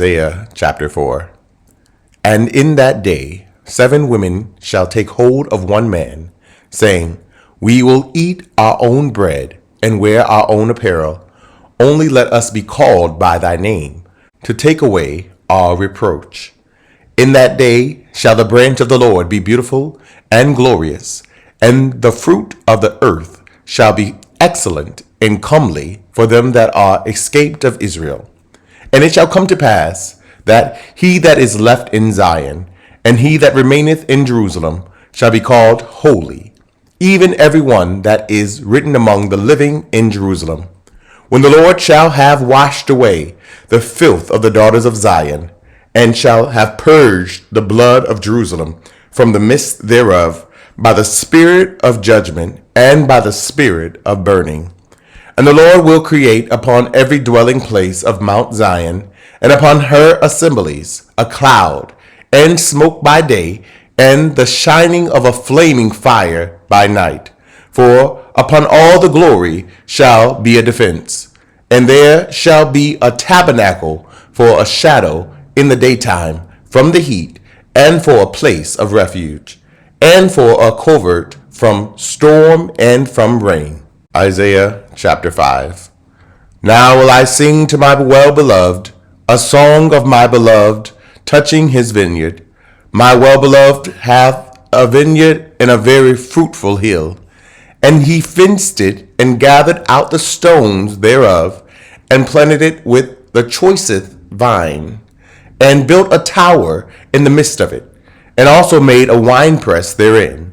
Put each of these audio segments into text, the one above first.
Isaiah chapter 4. And in that day 7 women shall take hold of one man, saying, We will eat our own bread and wear our own apparel. Only let us be called by thy name, to take away our reproach. In that day shall the branch of the Lord be beautiful and glorious, and the fruit of the earth shall be excellent and comely for them that are escaped of Israel. And it shall come to pass that he that is left in Zion, and he that remaineth in Jerusalem, shall be called holy, even every one that is written among the living in Jerusalem. When the Lord shall have washed away the filth of the daughters of Zion, and shall have purged the blood of Jerusalem from the midst thereof, by the spirit of judgment and by the spirit of burning. And the Lord will create upon every dwelling place of Mount Zion, and upon her assemblies, a cloud, and smoke by day, and the shining of a flaming fire by night. For upon all the glory shall be a defense, and there shall be a tabernacle for a shadow in the daytime from the heat, and for a place of refuge, and for a covert from storm and from rain. Isaiah chapter 5. Now will I sing to my well-beloved a song of my beloved touching his vineyard. My well-beloved hath a vineyard in a very fruitful hill, and he fenced it and gathered out the stones thereof, and planted it with the choicest vine, and built a tower in the midst of it, and also made a winepress therein.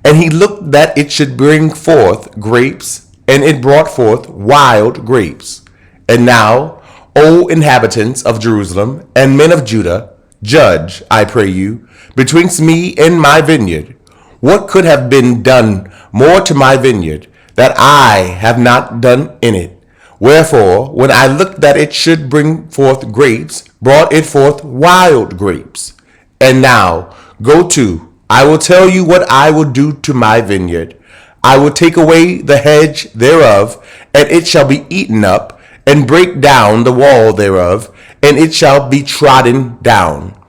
And he looked that it should bring forth grapes, and it brought forth wild grapes. And now, O inhabitants of Jerusalem and men of Judah, judge, I pray you, betwixt me and my vineyard. What could have been done more to my vineyard, that I have not done in it? Wherefore, when I looked that it should bring forth grapes, brought it forth wild grapes. And now, go to, I will tell you what I will do to my vineyard. I will take away the hedge thereof, and it shall be eaten up, and break down the wall thereof, and it shall be trodden down.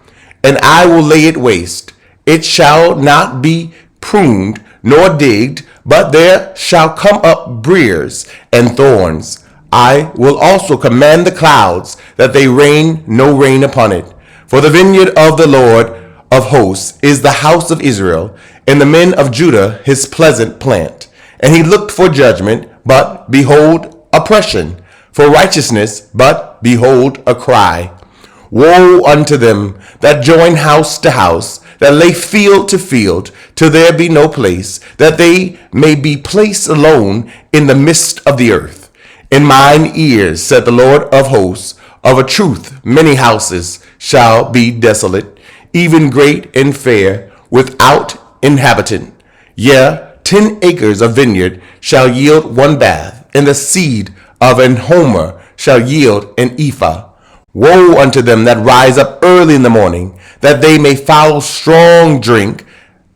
And I will lay it waste. It shall not be pruned nor digged, but there shall come up briers and thorns. I will also command the clouds that they rain no rain upon it. For the vineyard of the Lord of hosts is the house of Israel, and the men of Judah his pleasant plant. And he looked for judgment, but behold oppression, for righteousness, but behold a cry. Woe unto them that join house to house, that lay field to field, till there be no place, that they may be placed alone in the midst of the earth. In mine ears, said the Lord of hosts, of a truth many houses shall be desolate, even great and fair, without inhabitant. Yea, 10 acres of vineyard shall yield 1 bath, and the seed of an homer shall yield an ephah. Woe unto them that rise up early in the morning, that they may follow strong drink,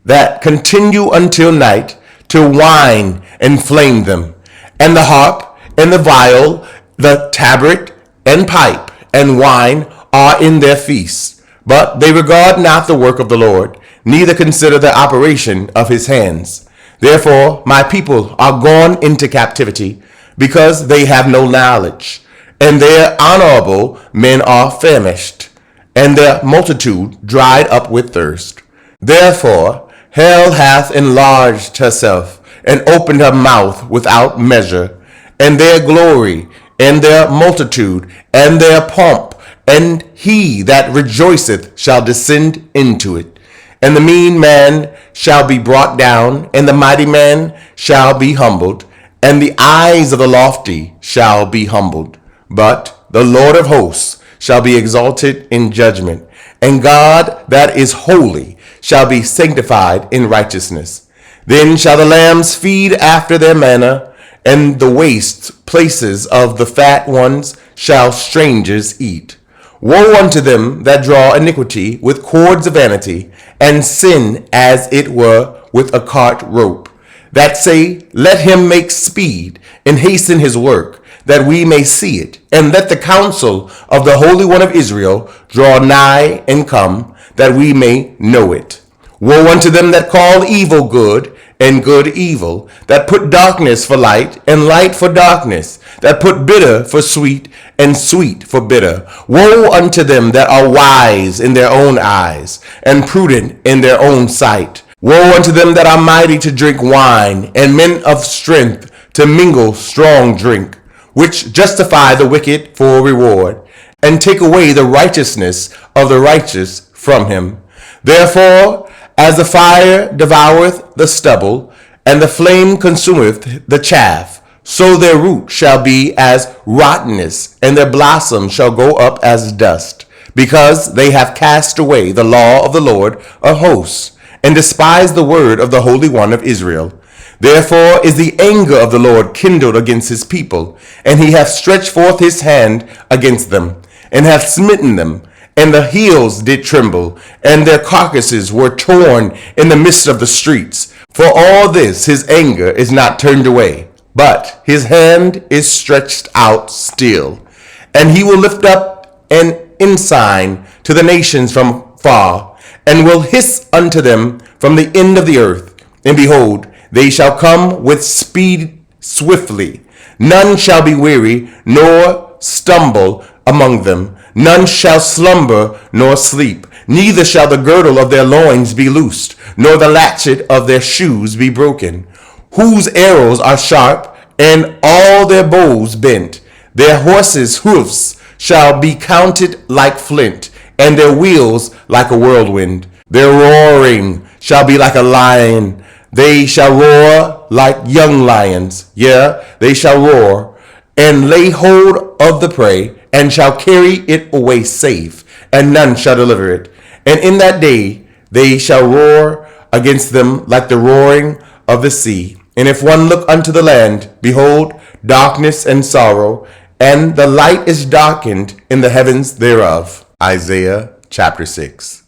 that continue until night, till wine inflame them, and the harp, and the viol, the tabret, and pipe, and wine are in their feasts. But they regard not the work of the Lord, neither consider the operation of his hands. Therefore my people are gone into captivity, because they have no knowledge, and their honorable men are famished, and their multitude dried up with thirst. Therefore hell hath enlarged herself, and opened her mouth without measure, and their glory, and their multitude, and their pomp, and he that rejoiceth shall descend into it. And the mean man shall be brought down, and the mighty man shall be humbled, and the eyes of the lofty shall be humbled. But the Lord of hosts shall be exalted in judgment, and God that is holy shall be sanctified in righteousness. Then shall the lambs feed after their manner, and the waste places of the fat ones shall strangers eat. Woe unto them that draw iniquity with cords of vanity, and sin as it were with a cart rope, that say, Let him make speed, and hasten his work, that we may see it, and let the counsel of the Holy One of Israel draw nigh and come, that we may know it. Woe unto them that call evil good, and good evil, that put darkness for light, and light for darkness, that put bitter for sweet, and sweet for bitter. Woe unto them that are wise in their own eyes, and prudent in their own sight. Woe unto them that are mighty to drink wine, and men of strength to mingle strong drink, which justify the wicked for reward, and take away the righteousness of the righteous from him. Therefore, as the fire devoureth the stubble, and the flame consumeth the chaff, so their root shall be as rottenness, and their blossom shall go up as dust, because they have cast away the law of the Lord of hosts, and despised the word of the Holy One of Israel. Therefore is the anger of the Lord kindled against his people, and he hath stretched forth his hand against them, and hath smitten them, and the hills did tremble, and their carcasses were torn in the midst of the streets. For all this his anger is not turned away, but his hand is stretched out still. And he will lift up an ensign to the nations from far, and will hiss unto them from the end of the earth. And behold, they shall come with speed swiftly. None shall be weary, nor stumble among them. None shall slumber nor sleep, neither shall the girdle of their loins be loosed, nor the latchet of their shoes be broken. Whose arrows are sharp, and all their bows bent. Their horses' hoofs shall be counted like flint, and their wheels like a whirlwind. Their roaring shall be like a lion. They shall roar like young lions. Yea, they shall roar, and lay hold of the prey, and shall carry it away safe, and none shall deliver it. And in that day they shall roar against them like the roaring of the sea. And if one look unto the land, behold, darkness and sorrow, and the light is darkened in the heavens thereof. Isaiah chapter 6.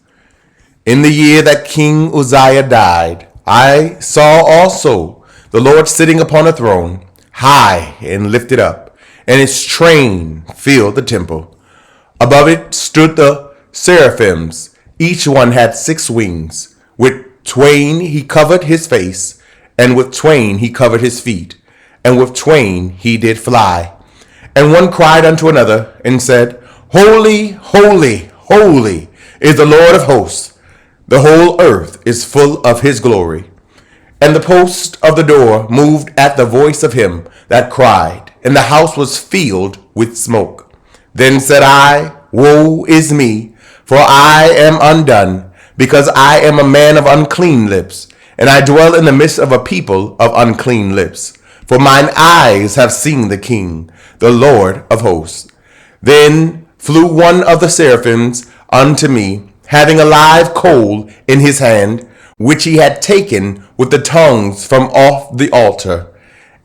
In the year that King Uzziah died, I saw also the Lord sitting upon a throne, high and lifted up, and his train filled the temple. Above it stood the seraphims. Each one had 6 wings. With twain he covered his face, and with twain he covered his feet, and with twain he did fly. And one cried unto another, and said, Holy, holy, holy is the Lord of hosts. The whole earth is full of his glory. And the post of the door moved at the voice of him that cried, and the house was filled with smoke. Then said I, Woe is me, for I am undone, because I am a man of unclean lips, and I dwell in the midst of a people of unclean lips. For mine eyes have seen the King, the Lord of hosts. Then flew one of the seraphims unto me, having a live coal in his hand, which he had taken with the tongues from off the altar.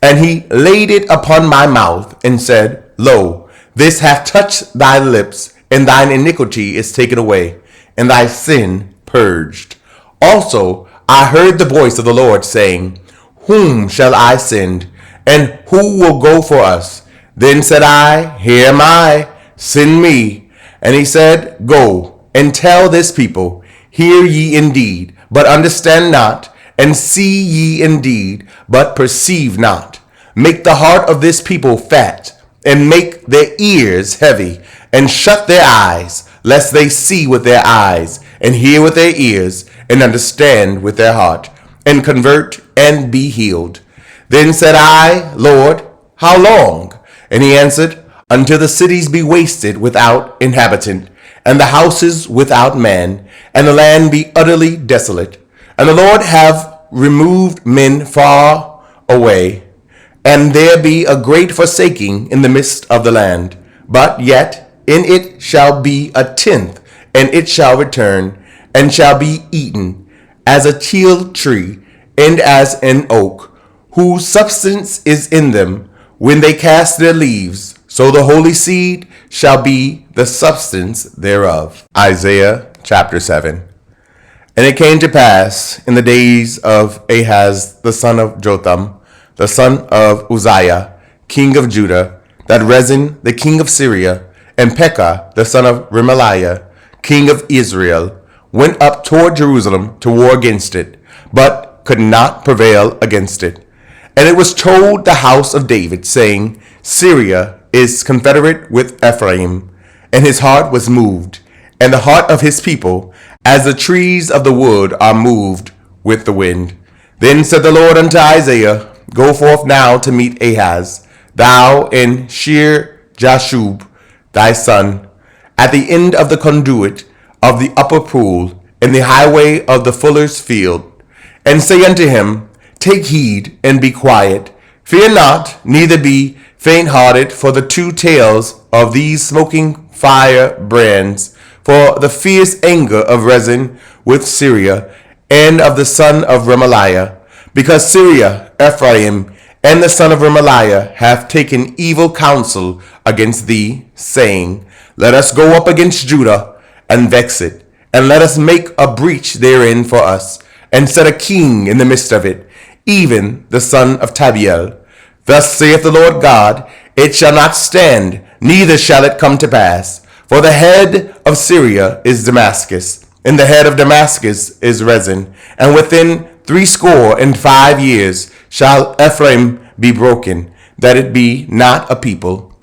And he laid it upon my mouth, and said, Lo, this hath touched thy lips, and thine iniquity is taken away, and thy sin purged. Also I heard the voice of the Lord saying, Whom shall I send, and who will go for us? Then said I, Here am I, send me. And he said, Go, and tell this people, Hear ye indeed, but understand not, and see ye indeed, but perceive not. Make the heart of this people fat, and make their ears heavy, and shut their eyes, lest they see with their eyes, and hear with their ears, and understand with their heart, and convert, and be healed. Then said I, Lord, how long? And he answered, Until the cities be wasted without inhabitant, and the houses without man, and the land be utterly desolate. And the Lord have removed men far away, and there be a great forsaking in the midst of the land. But yet in it shall be a tenth, and it shall return, and shall be eaten, as a teil tree, and as an oak, whose substance is in them, when they cast their leaves. So the holy seed shall be the substance thereof. Isaiah chapter 7. And it came to pass in the days of Ahaz the son of Jotham, the son of Uzziah, king of Judah, that Rezin the king of Syria and Pekah the son of Remaliah, king of Israel, went up toward Jerusalem to war against it, but could not prevail against it. And it was told the house of David, saying, Syria is confederate with Ephraim. And his heart was moved, and the heart of his people, as the trees of the wood are moved with the wind. Then said the Lord unto Isaiah, Go forth now to meet Ahaz, thou and Shear-Jashub thy son, at the end of the conduit of the upper pool, in the highway of the fuller's field, and say unto him, Take heed and be quiet. Fear not, neither be faint-hearted for the two tails of these smoking fire brands, for the fierce anger of Rezin with Syria, and of the son of Remaliah, because Syria, Ephraim, and the son of Remaliah have taken evil counsel against thee, saying, Let us go up against Judah, and vex it, and let us make a breach therein for us, and set a king in the midst of it, even the son of Tabiel. Thus saith the Lord God, It shall not stand, neither shall it come to pass. For the head of Syria is Damascus, and the head of Damascus is Rezin, and within 65 years shall Ephraim be broken, that it be not a people.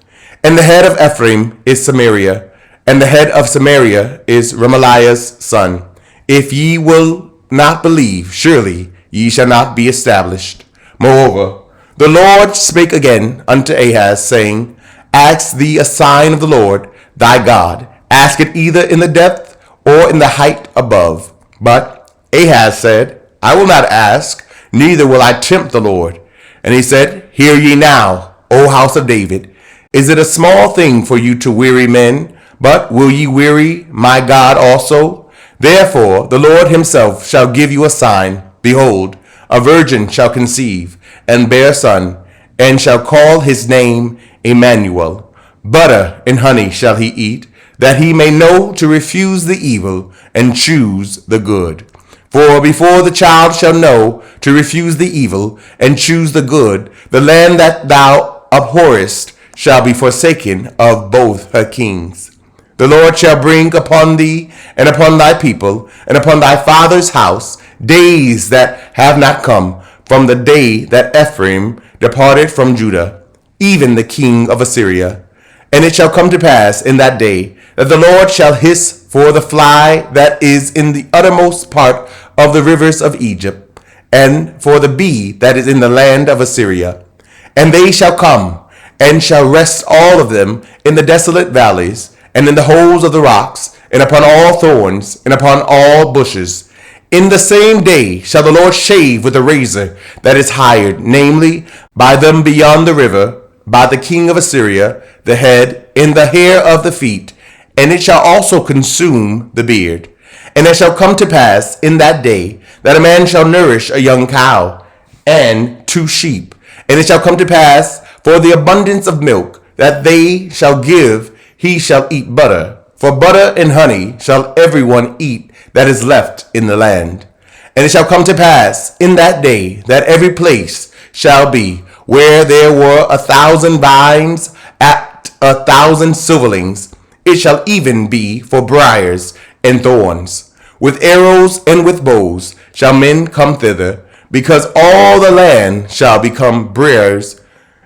And the head of Ephraim is Samaria, and the head of Samaria is Remaliah's son. If ye will not believe, surely ye shall not be established. Moreover, the Lord spake again unto Ahaz, saying, Ask thee a sign of the Lord thy God. Ask it either in the depth or in the height above. But Ahaz said, I will not ask, neither will I tempt the Lord. And he said, Hear ye now, O house of David. Is it a small thing for you to weary men? But will ye weary my God also? Therefore the Lord himself shall give you a sign. Behold, a virgin shall conceive, and bear a son, and shall call his name Emmanuel. Butter and honey shall he eat, that he may know to refuse the evil, and choose the good. For before the child shall know to refuse the evil, and choose the good, the land that thou abhorrest shall be forsaken of both her kings. The Lord shall bring upon thee, and upon thy people, and upon thy father's house, days that have not come, from the day that Ephraim departed from Judah, even the king of Assyria. And it shall come to pass in that day, that the Lord shall hiss for the fly that is in the uttermost part of the rivers of Egypt, and for the bee that is in the land of Assyria. And they shall come, and shall rest all of them in the desolate valleys, and in the holes of the rocks, and upon all thorns, and upon all bushes. In the same day shall the Lord shave with a razor that is hired, namely, by them beyond the river, by the king of Assyria, the head, and the hair of the feet, and it shall also consume the beard. And it shall come to pass in that day that a man shall nourish a young cow and 2 sheep. And it shall come to pass for the abundance of milk that they shall give, he shall eat butter. For butter and honey shall everyone eat that is left in the land. And it shall come to pass in that day that every place shall be where there were 1,000 vines at 1,000 silverlings. It shall even be for briars and thorns. With arrows and with bows shall men come thither, because all the land shall become briars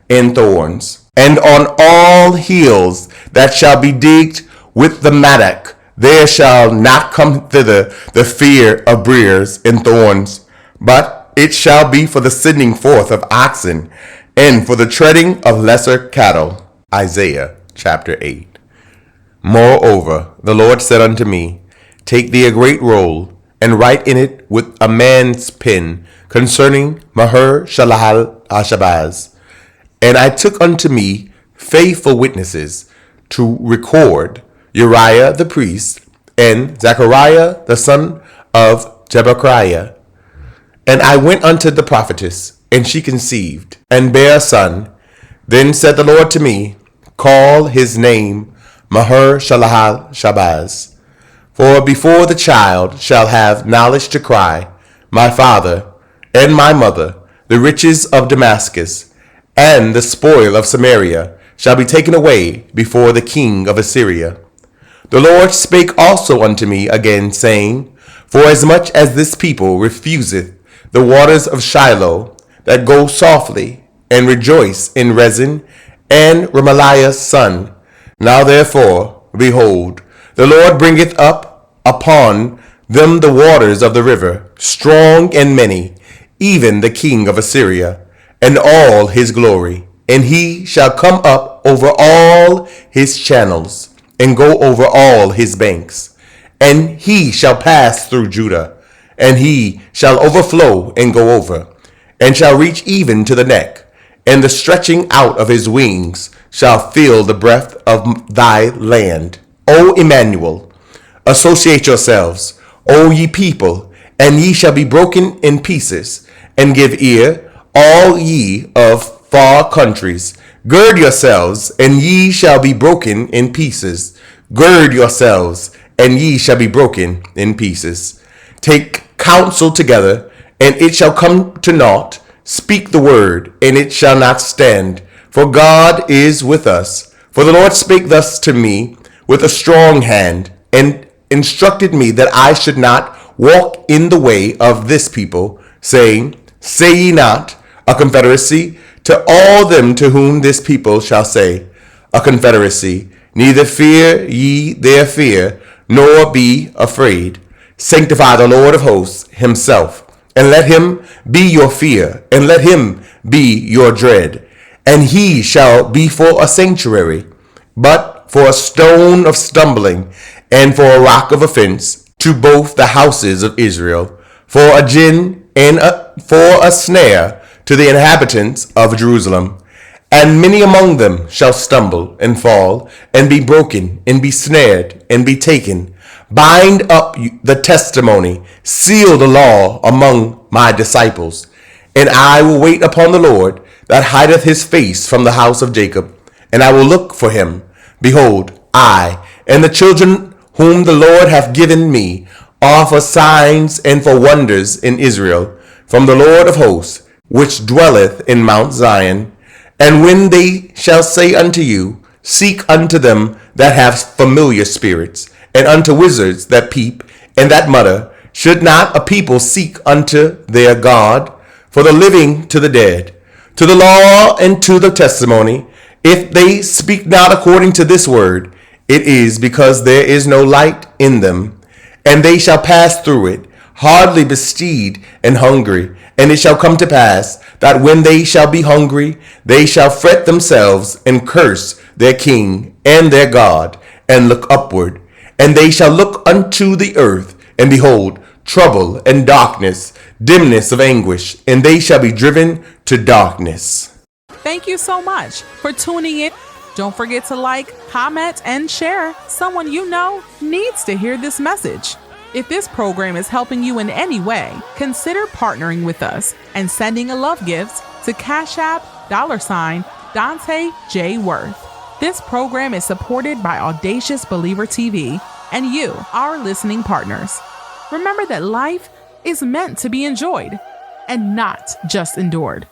and thorns. And on all hills that shall be digged with the mattock, there shall not come thither the fear of briars and thorns, but it shall be for the sending forth of oxen, and for the treading of lesser cattle. Isaiah chapter 8. Moreover, the Lord said unto me, Take thee a great roll, and write in it with a man's pen concerning Maher-shalal-Hashabaz. And I took unto me faithful witnesses to record Uriah the priest, and Zechariah the son of Jebechiah. And I went unto the prophetess, and she conceived, and bare a son. Then said the Lord to me, Call his name Maher-shalal-Shabaz. For before the child shall have knowledge to cry, My father and my mother, the riches of Damascus, and the spoil of Samaria, shall be taken away before the king of Assyria. The Lord spake also unto me again, saying, Forasmuch as this people refuseth the waters of Shiloh that go softly, and rejoice in Rezin and Remaliah's son, now therefore, behold, the Lord bringeth up upon them the waters of the river, strong and many, even the king of Assyria, and all his glory. And he shall come up over all his channels, and go over all his banks. And he shall pass through Judah, and he shall overflow and go over, and shall reach even to the neck, and the stretching out of his wings shall fill the breadth of thy land. O Emmanuel, associate yourselves, O ye people, and ye shall be broken in pieces, and give ear, all ye of far countries. Gird yourselves, and ye shall be broken in pieces. Gird yourselves, and ye shall be broken in pieces. Take counsel together, and it shall come to naught. Speak the word, and it shall not stand. For God is with us. For the Lord spake thus to me with a strong hand, and instructed me that I should not walk in the way of this people, saying, Say ye not, a confederacy, to all them to whom this people shall say, a confederacy, neither fear ye their fear, nor be afraid. Sanctify the Lord of hosts himself, and let him be your fear, and let him be your dread. And he shall be for a sanctuary, but for a stone of stumbling, and for a rock of offense, to both the houses of Israel, for a gin and for a snare to the inhabitants of Jerusalem. And many among them shall stumble and fall, and be broken, and be snared, and be taken. Bind up the testimony, seal the law among my disciples. And I will wait upon the Lord, that hideth his face from the house of Jacob, and I will look for him. Behold, I and the children whom the Lord hath given me are for signs and for wonders in Israel, from the Lord of hosts, which dwelleth in Mount Zion. And when they shall say unto you, Seek unto them that have familiar spirits, and unto wizards that peep, and that mutter, should not a people seek unto their God? For the living to the dead, to the law and to the testimony, if they speak not according to this word, it is because there is no light in them. And they shall pass through it, hardly bestead and hungry. And it shall come to pass that when they shall be hungry, they shall fret themselves and curse their king and their God, and look upward. And they shall look unto the earth, and behold, trouble and darkness, dimness of anguish, and they shall be driven to darkness. Thank you so much for tuning in. Don't forget to like, comment, and share. Someone you know needs to hear this message. If this program is helping you in any way, consider partnering with us and sending a love gift to Cash App $Dante J. Worth. This program is supported by Audacious Believer TV and you, our listening partners. Remember that life is meant to be enjoyed and not just endured.